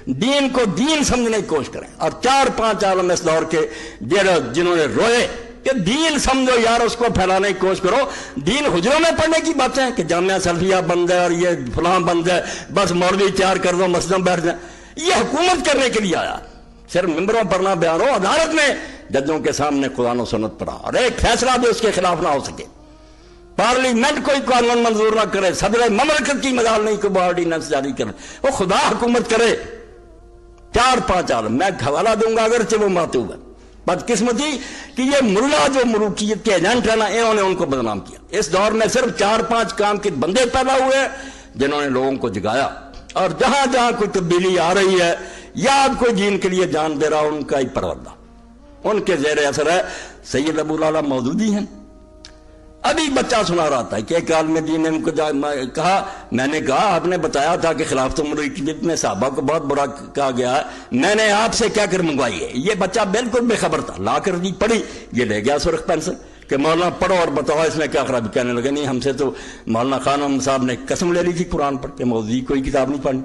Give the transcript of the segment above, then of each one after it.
دین کو دین سمجھنے کی کوشش کریں. اور 4-5 عالم اس دور کے جنہوں نے روئے کہ دین سمجھو یار، اس کو پھیلانے کی کوشش کرو. دین حجروں میں پڑھنے کی باتیں ہیں کہ جامعہ سلفیہ بند ہے اور یہ فلاں بند ہے، بس مولوی تیار کر دو مسجدوں میں بیٹھ جائیں. یہ حکومت کرنے کے لیے آیا، صرف ممبروں پر نہ بیان ہو، عدالت میں ججوں کے سامنے قرآن و سنت پڑھا اور ایک فیصلہ بھی اس کے خلاف نہ ہو سکے. پارلیمنٹ کوئی قانون منظور نہ کرے، صدر مملکت کی مجال نہیں کوئی آرڈیننس جاری کرے، وہ خدا حکومت کرے. 4-5 عالم میں حوالہ دوں گا اگرچہ وہ ماتوب ہے. بدقسمتی کہ یہ ملا جو ملوکیت کے ایجنٹ ہے نا، انہوں نے ان کو بدنام کیا. اس دور میں صرف 4-5 کام کے بندے پیدا ہوئے ہیں جنہوں نے لوگوں کو جگایا، اور جہاں جہاں کوئی تبدیلی آ رہی ہے یا کوئی دین کے لیے جان دے رہا، ان کا ہی پروردہ، ان کے زیر اثر ہے. سید ابو العلا مودودی ہیں. ابھی بچہ سنا رہا تھا کہ ایک عالم دین نے ان کو کہا، میں نے کہا آپ نے بتایا تھا کہ خلافت ملوکیت میں صحابہ کو بہت برا کہا گیا ہے، میں نے آپ سے کیا کر منگوائی ہے. یہ بچہ بالکل بے خبر تھا، لا کر دی پڑھی، یہ لے گیا سرخ پینسل کہ مولانا پڑھو اور بتاؤ اس میں کیا خرابی. کہنے لگے نہیں، ہم سے تو مولانا خان صاحب نے قسم لے لی تھی قرآن پر کہ مودودی کوئی کتاب نہیں پڑھنی.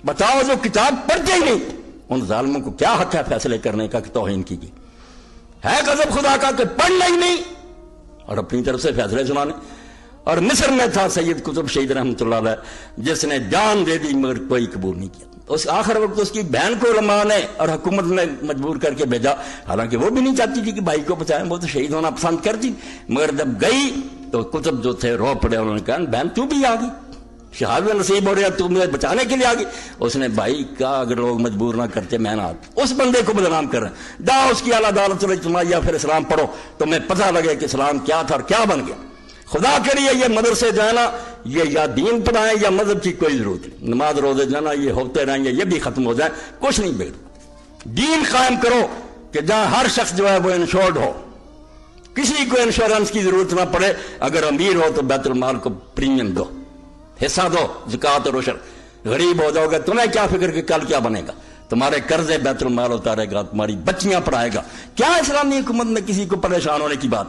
بتاؤ جو کتاب پڑھتے ہی نہیں ان ظالموں کو کیا حق ہے فیصلے کرنے کا کہ توہین کی گئی ہے. غضب خدا کا کہ پڑھنا ہی نہیں اور اپنی طرف سے فیصلے سنانے. اور مصر میں تھا سید قطب شہید رحمۃ اللہ علیہ، جس نے جان دے دی مگر کوئی قبول نہیں کیا. اس آخر وقت اس کی بہن کو علماء نے اور حکومت نے مجبور کر کے بھیجا، حالانکہ وہ بھی نہیں چاہتی تھی کہ بھائی کو بچائیں، وہ تو شہید ہونا پسند کرتی. مگر جب گئی تو قطب جو تھے رو پڑے، انہوں نے کہا بہن تو بھی آ گئی، شہادت نصیب ہو رہا، تو مجھے بچانے کے لیے آ گئی. اس نے بھائی کہا اگر لوگ مجبور نہ کرتے میں نہ آتا. اس بندے کو بدنام کر رہے ہیں، جاؤ اس کی اعلیٰ عدالت الاجتماعیہ پھر اسلام پڑھو، تمہیں پتہ لگے کہ اسلام کیا تھا اور کیا بن گیا. خدا کے لیے یہ مدرسے جانا، یہ یا دین پڑھائیں یا مذہب کی کوئی ضرورت نہیں. نماز روزے جانا یہ ہوتے رہیں گے، یہ بھی ختم ہو جائیں، کچھ نہیں بگڑ. دین قائم کرو کہ جہاں ہر شخص جو ہے وہ انشورڈ ہو، کسی کو انشورنس کی ضرورت نہ پڑے. اگر امیر ہو تو بیت المال کو پریمیم دو، حصہ دو، زکوٰۃ اور عشر. غریب ہو جاؤ گے تمہیں کیا فکر کہ کل کیا بنے گا، تمہارے قرضے بیت المال اتارے گا، تمہاری بچیاں پڑھائے گا. کیا اسلامی حکومت میں کسی کو پریشان ہونے کی بات؟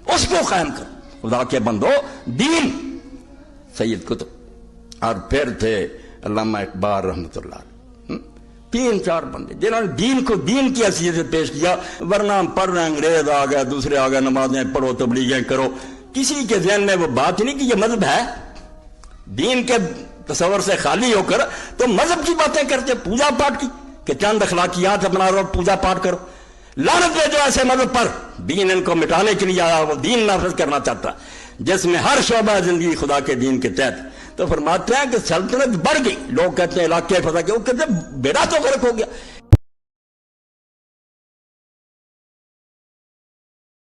اس کو قائم کرو. خدا کے بندو، دین. سید قطب اور پھر تھے علامہ اقبال رحمۃ اللہ علیہ، 3-4 بندے جنہوں نے دین کو دین کی حیثیت سے پیش کیا. ورنہ ہم پڑھ رہے ہیں، انگریز آ گئے، دوسرے آ گئے، نمازیں پڑھو، تبلیغیں کرو. کسی کے ذہن میں وہ بات نہیں کہ یہ مذہب ہے. دین کے تصور سے خالی ہو کر تو مذہب کی باتیں کرتے، پوجا پاٹ کی کہ چند اخلاقیات اپنا رہو، پوجا پاٹ کرو. لعنت ہے جو ایسے مذہب پر دین ان کو مٹانے کے لیے آیا، وہ دین نافذ کرنا چاہتا جس میں ہر شعبہ زندگی خدا کے دین کے تحت. تو فرماتے ہیں کہ سلطنت بڑھ گئی، لوگ کہتے ہیں علاقے فتح کے، وہ کہتے ہیں بیڑا تو غرق ہو گیا.